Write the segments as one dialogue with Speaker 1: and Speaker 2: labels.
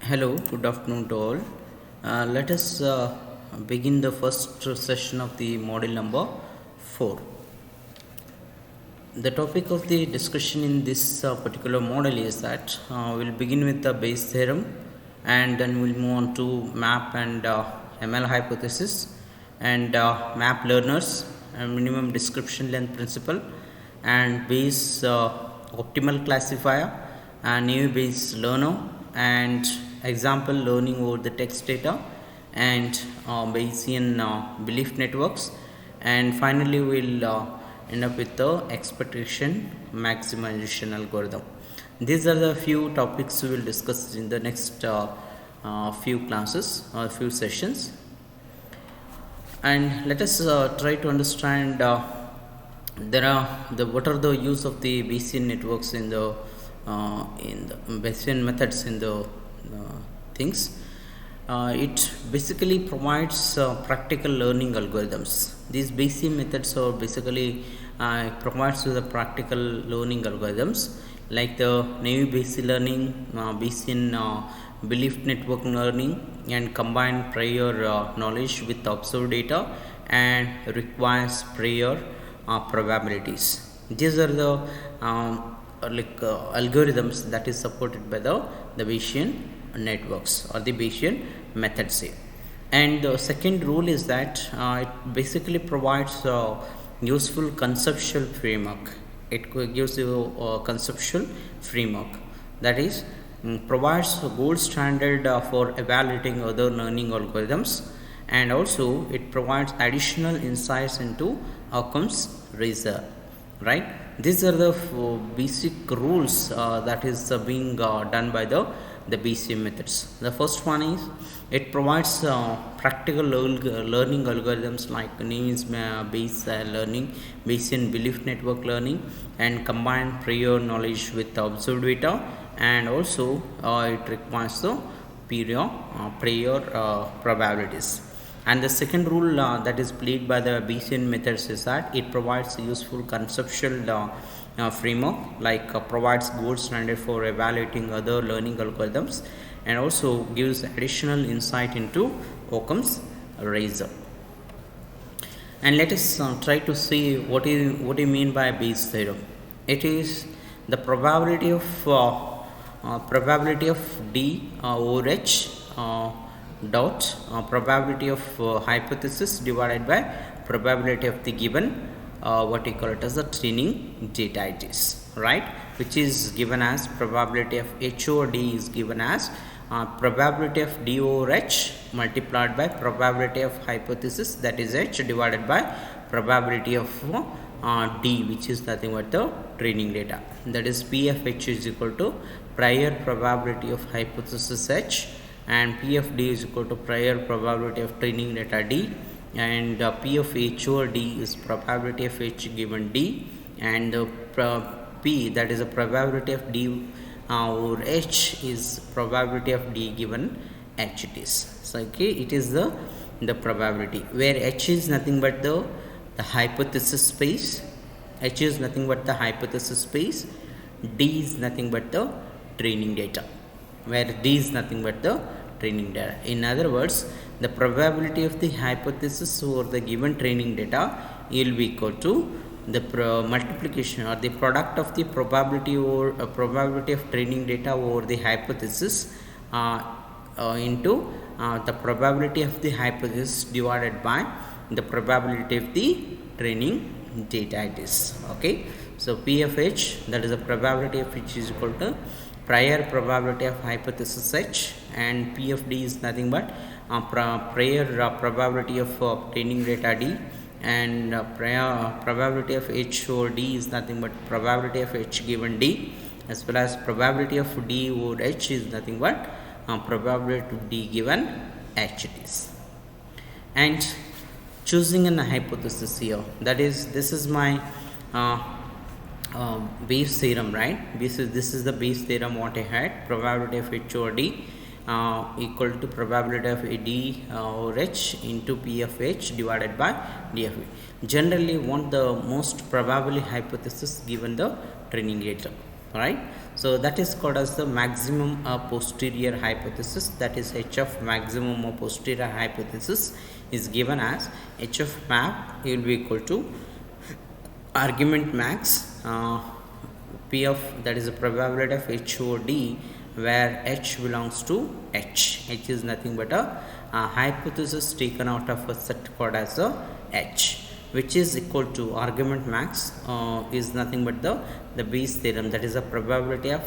Speaker 1: Hello, good afternoon to all. Let us begin the first session of the module number 4. The topic of the discussion in this particular model is that we'll begin with the Bayes theorem and then we'll move on to map and ML hypothesis and map learners and minimum description length principle and Bayes optimal classifier and Naive Bayes learner and example learning over the text data and Bayesian belief networks, and finally we'll end up with the expectation maximization algorithm. These are the few topics we will discuss in the next few classes or few sessions, and let us try to understand what are the use of the Bayesian networks in the Bayesian methods in the things. It basically provides practical learning algorithms. These Bayesian methods are basically provides the practical learning algorithms like the naive Bayesian learning, Bayesian belief network learning, and combine prior knowledge with observed data and requires prior probabilities. These are the algorithms that is supported by the Bayesian networks or the Bayesian methods here. And the second rule is that it basically provides a useful conceptual framework. It gives you a conceptual framework, that is provides a gold standard for evaluating other learning algorithms, and also it provides additional insights into outcomes research, right? These are the basic rules that is being done by the Bayesian methods. The first one is it provides practical learning algorithms like naive Bayes learning, Bayesian belief network learning, and combined prior knowledge with observed data, and also it requires the prior probabilities. And the second rule that is played by the Bayesian methods is that it provides a useful conceptual framework, like provides gold standard for evaluating other learning algorithms, and also gives additional insight into Occam's razor. And let us try to see what do you mean by Bayes theorem. It is the probability of D over H dot probability of hypothesis divided by probability of the given what you call it as the training data it is, right, which is given as probability of H over D is given as probability of D over H multiplied by probability of hypothesis, that is H, divided by probability of D, which is nothing but the training data, that is P of H is equal to prior probability of hypothesis H, and P of D is equal to prior probability of training data D, and P of H over D is probability of H given D, and P, that is the probability of D over H, is probability of D given H it is. So okay, it is the probability where H is nothing but the hypothesis space, H is nothing but the hypothesis space, D is nothing but the training data, where D is nothing but the training data. In other words, the probability of the hypothesis over the given training data will be equal to the multiplication or the product of the probability or probability of training data over the hypothesis into the probability of the hypothesis divided by the probability of the training data it is. Okay, so P of H, that is the probability of H, is equal to prior probability of hypothesis H, and P of D is nothing but prior probability of training data D, and prior probability of H over D is nothing but probability of H given D, as well as probability of D over H is nothing but probability of D given H it is. And choosing an hypothesis here, that is, this is my Bayes theorem, right? This is the Bayes theorem what I had, probability of H over D equal to probability of D over H into P of H divided by D of H. Generally want the most probable hypothesis given the training data. right? So that is called as the maximum posterior hypothesis, that is h of maximum or posterior hypothesis is given as h of map will be equal to argument max p of, that is the probability of h over d, where h belongs to h is nothing but a hypothesis taken out of a set called as a h, which is equal to argument max is nothing but the Bayes theorem, that is the probability of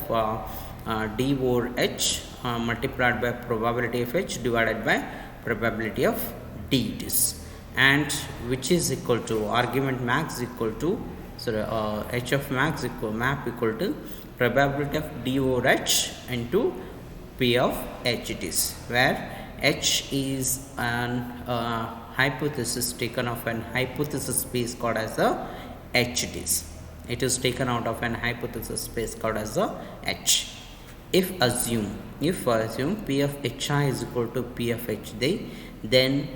Speaker 1: d over h multiplied by probability of h divided by probability of d it is, and which is equal to argument max equal to h of max equal map equal to probability of d over h into p of h it is, where h is an hypothesis taken of an hypothesis space called as a h it is. It is taken out of an hypothesis space called as a h. If assume p of hi is equal to p of hd, then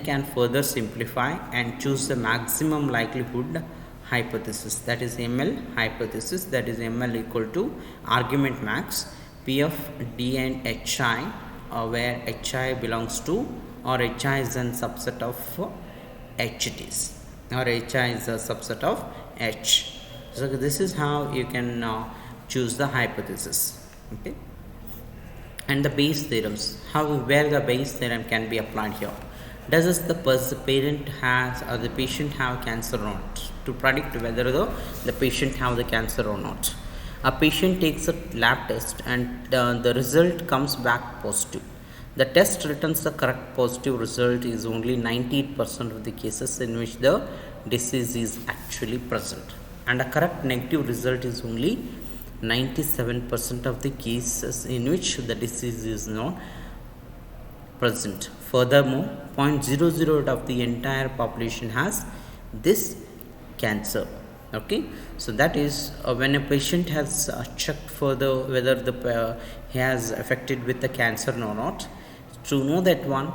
Speaker 1: can further simplify and choose the maximum likelihood hypothesis, that is ML hypothesis, that is ML equal to argument max p of d and hi, where hi belongs to, or hi is a subset of h it is, or hi is a subset of h. So this is how you can choose the hypothesis. Okay, and the Bayes theorems, where the Bayes theorem can be applied here. Does the parent has or the patient have cancer or not? To predict whether the patient have the cancer or not, a patient takes a lab test and the result comes back positive. The test returns the correct positive result is only 98% of the cases in which the disease is actually present, and a correct negative result is only 97% of the cases in which the disease is not present. Furthermore, 0.00 of the entire population has this cancer. Okay, so that is when a patient has checked further whether he has affected with the cancer or not. To know that one,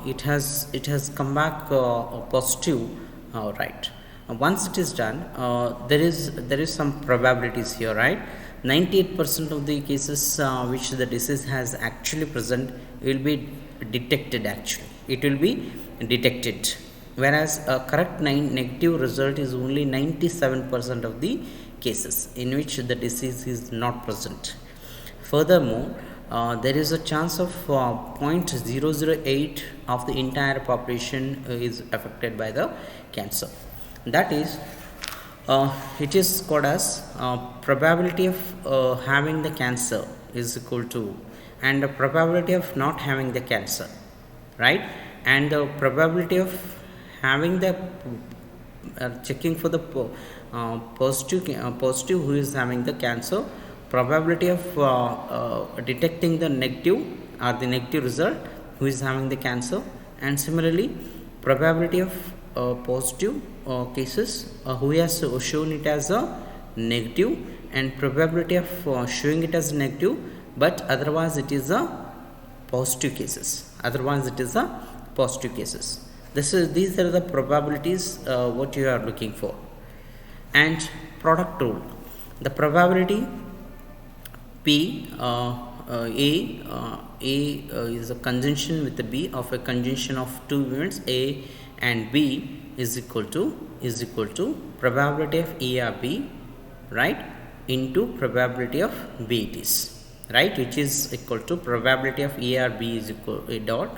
Speaker 1: it has come back positive, right? Once it is done, there is some probabilities here, right? 98% of the cases which the disease has actually present will be detected. Actually, it will be detected, whereas a correct negative result is only 97% of the cases in which the disease is not present. Furthermore, there is a chance of 0.008 of the entire population is affected by the cancer. That is, it is called as probability of having the cancer is equal to, and the probability of not having the cancer, right? And the probability of having the checking for the positive who is having the cancer, probability of detecting the negative or the negative result who is having the cancer, and similarly probability of positive cases who has shown it as a negative, and probability of showing it as negative but otherwise it is a positive cases, these are the probabilities what you are looking for. And product rule, the probability P A is a conjunction with the B of a conjunction of two events A and B is equal to probability of A or B, right, into probability of B it is, right, which is equal to probability of A or B is equal a dot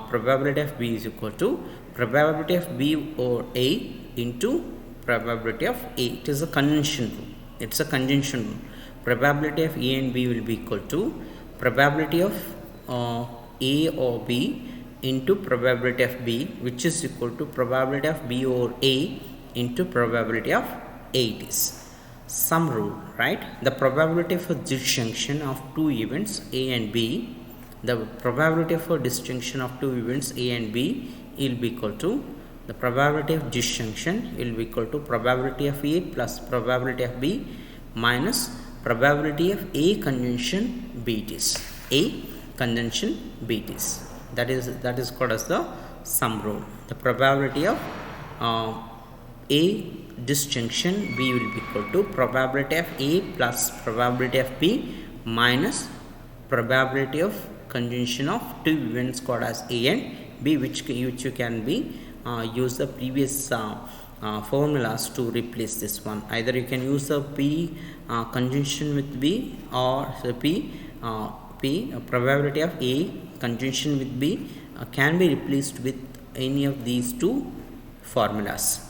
Speaker 1: probability of B is equal to probability of B or A into probability of A. It is a conjunction rule. It's a conjunction rule. Probability of A and B will be equal to probability of A or B into probability of B, which is equal to probability of B or A into probability of A it is. Sum rule, right? The probability for disjunction of two events A and B, the probability for disjunction of two events A and B will be equal to the probability of disjunction will be equal to probability of A plus probability of B minus probability of A conjunction B it is. A conjunction B it is. That is called as the sum rule. The probability of A disjunction B will be equal to probability of A plus probability of B minus probability of conjunction of two events called as A and B, which you can be use the previous formulas to replace this one. Either you can use the P conjunction with B, or the P probability of A conjunction with B can be replaced with any of these two formulas.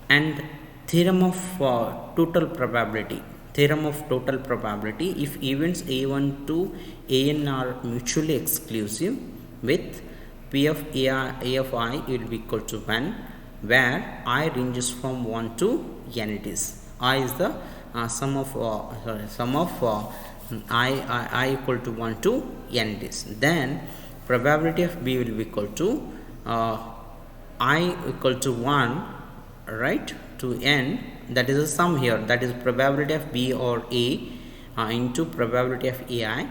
Speaker 1: And theorem of total probability. Theorem of total probability: if events A1 to An are mutually exclusive, with P of A of I will be equal to 1, where I ranges from 1 to n. It is I is the sum of I equal to 1 to n. It is then probability of B will be equal to I equal to 1, right, to n. That is a sum here, that is probability of B or A into probability of AI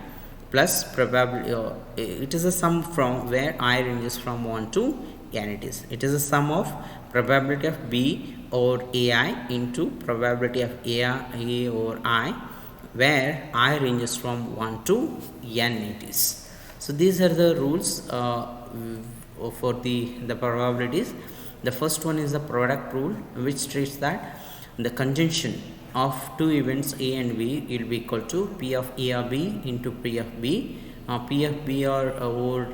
Speaker 1: plus probability it is a sum from where I ranges from 1 to n. It is a sum of probability of B or AI into probability of A or I, where I ranges from 1 to n. It is. So these are the rules for the probabilities. The first one is the product rule, which states that the conjunction of two events A and B will be equal to P of A or B into P of B, P of B or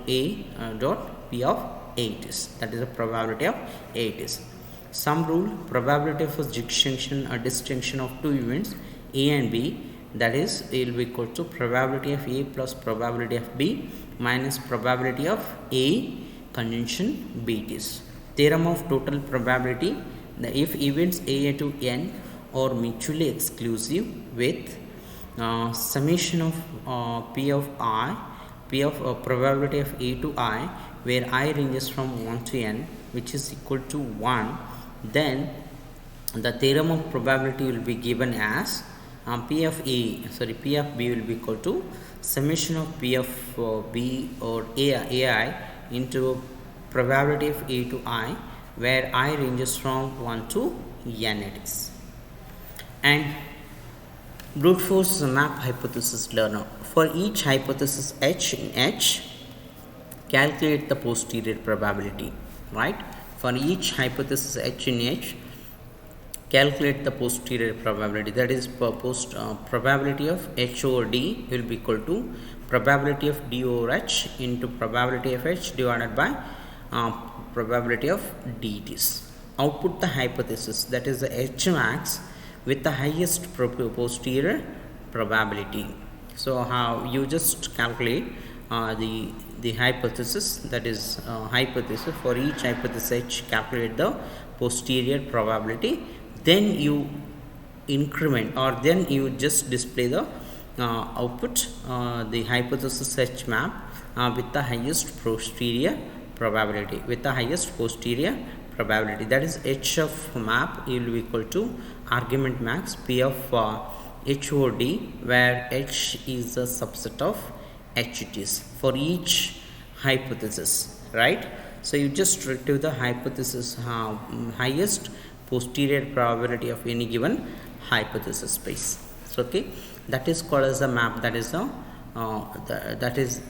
Speaker 1: A dot P of A. It is. That is the probability of A. It is. Sum rule: probability of a disjunction of two events A and B, that is, it will be equal to probability of A plus probability of B minus probability of A conjunction B. It is. Theorem of total probability: if events A to n are mutually exclusive, with summation of P of probability of A to I, where I ranges from 1 to n, which is equal to 1, then the theorem of probability will be given as P of B will be equal to summation of P of B or AI into probability of A to I, where I ranges from 1 to n. It is. And brute force map hypothesis learner: for each hypothesis H in H, calculate the posterior probability. Right? For each hypothesis H in H, calculate the posterior probability. That is, probability of H over D will be equal to probability of D over H into probability of H divided by probability of D. It is. Output the hypothesis, that is the H max with the highest posterior probability. So how you just calculate the hypothesis, that is hypothesis for each hypothesis H, calculate the posterior probability, then you increment, or then you just display the output the hypothesis H map with the highest posterior probability, that is H of map will be equal to argument max P of H over D, where H is a subset of H. It is for each hypothesis, right? So you just retrieve the hypothesis highest posterior probability of any given hypothesis space. So okay, that is called as a map. That is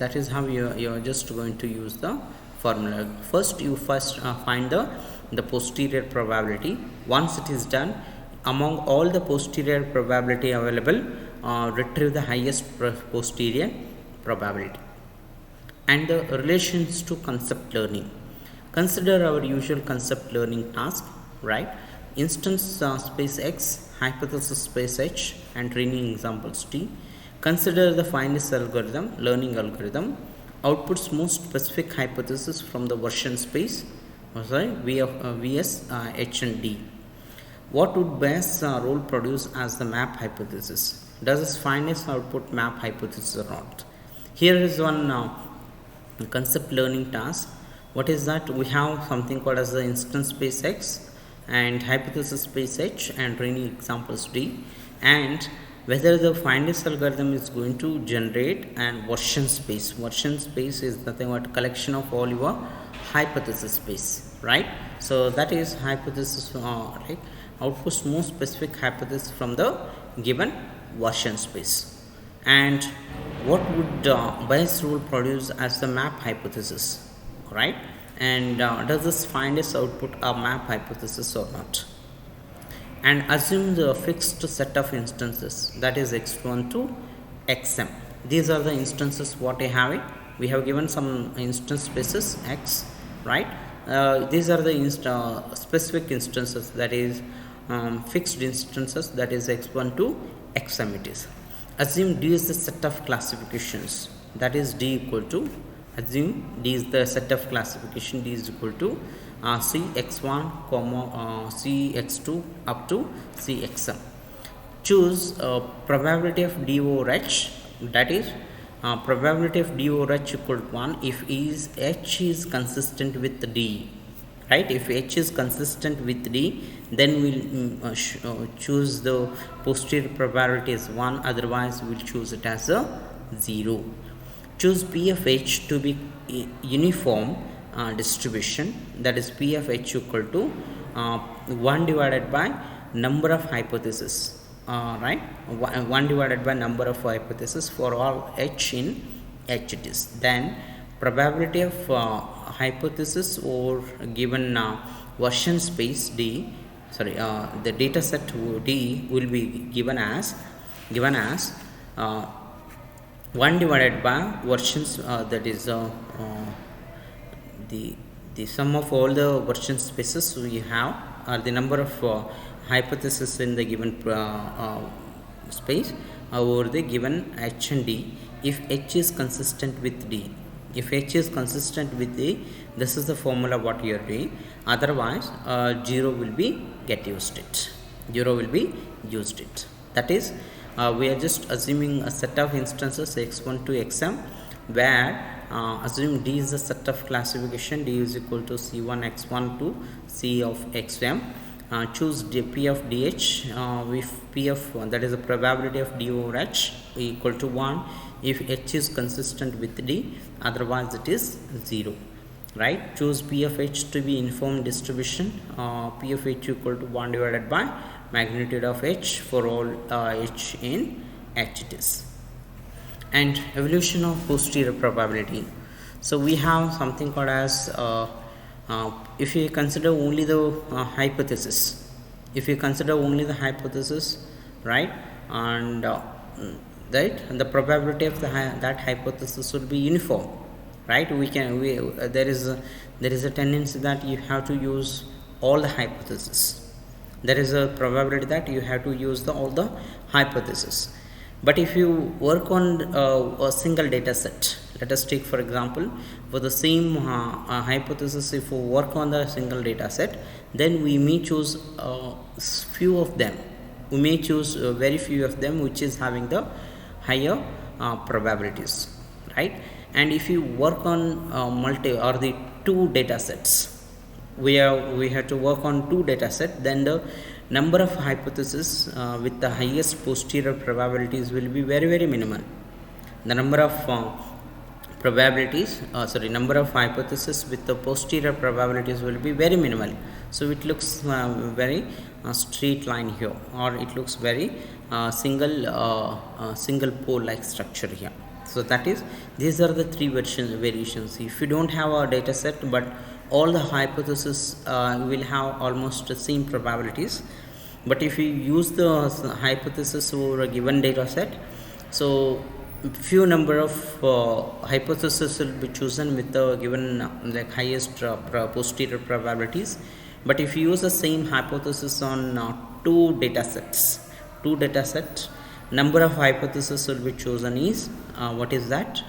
Speaker 1: that is how you are just going to use the formula. First you find the posterior probability. Once it is done, among all the posterior probability available, retrieve the highest posterior probability. And the relations to concept learning: consider our usual concept learning task, right? Instance space X, hypothesis space H, and training examples T. Consider the finest algorithm, learning algorithm, outputs most specific hypothesis from the version space, VS H and D. What would best role produce as the map hypothesis? Does its finest output map hypothesis or not? Here is one concept learning task. What is that? We have something called as the instance space X and hypothesis space H and training examples D, and whether the finest algorithm is going to generate and version space. Version space is nothing but collection of all your hypothesis space, right? So that is hypothesis, right? Outputs more specific hypothesis from the given version space. And what would Bayes rule produce as the map hypothesis, right? And does this find its output a map hypothesis or not? And assume the fixed set of instances, that is x1 to xm. These are the instances what I have it. We have given some instance spaces x, right? These are the specific instances, that is fixed instances, that is x1 to xm it is. Assume D is the set of classifications, that is D equal to, assume D is the set of classification, D is equal to Cx1, Cx2 up to Cxm. Choose probability of D over H, that is probability of D over H equal to 1 if H is consistent with D, right? If H is consistent with D, then we'll choose the posterior probability as 1, otherwise we'll choose it as a 0. Choose P of H to be uniform distribution, that is P of H equal to 1 divided by number of hypotheses, right? 1 divided by number of hypotheses for all H in H it is. Then probability of hypothesis or given version space D, the data set D will be given as 1 divided by versions, that is the sum of all the version spaces we have, or the number of hypotheses in the given space over the given H and D, if H is consistent with D. If H is consistent with D, this is the formula what you are doing. Otherwise 0 will be get used it. 0 will be used it. That is we are just assuming a set of instances x1 to xm, where assume D is the set of classification, D is equal to C1 x1 to C of xm. Choose P of DH with P of, that is the probability of D over H equal to 1 if H is consistent with D, otherwise it is 0, right? Choose P of H to be uniform distribution, P of H equal to 1 divided by magnitude of H for all H in H it is. And evolution of posterior probability. So we have something called as if you consider only the hypothesis, right, and right, and the probability of that hypothesis will be uniform, right? There is a tendency that you have to use all the hypotheses. There is a probability that you have to use all the hypotheses. But if you work on a single data set, let us take for example for the same hypothesis, if we work on the single data set, then we may choose few of them. We may choose very few of them which is having the higher probabilities, right? And if you work on the two data sets, we have to work on two data set, then the number of hypotheses with the highest posterior probabilities will be very, very minimal. The number of number of hypotheses with the posterior probabilities will be very minimal. So it looks very straight line here, or it looks very single pole like structure here. So that is, these are the three variations. If you don't have a data set but all the hypotheses will have almost the same probabilities, but if you use the hypothesis over a given data set, so few number of hypotheses will be chosen with the given like highest posterior probabilities. But if you use the same hypothesis on two data sets, number of hypotheses will be chosen is what is that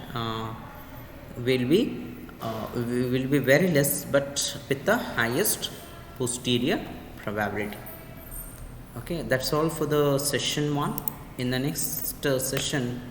Speaker 1: will be very less, but with the highest posterior probability. Okay, that's all for the session 1. In the next session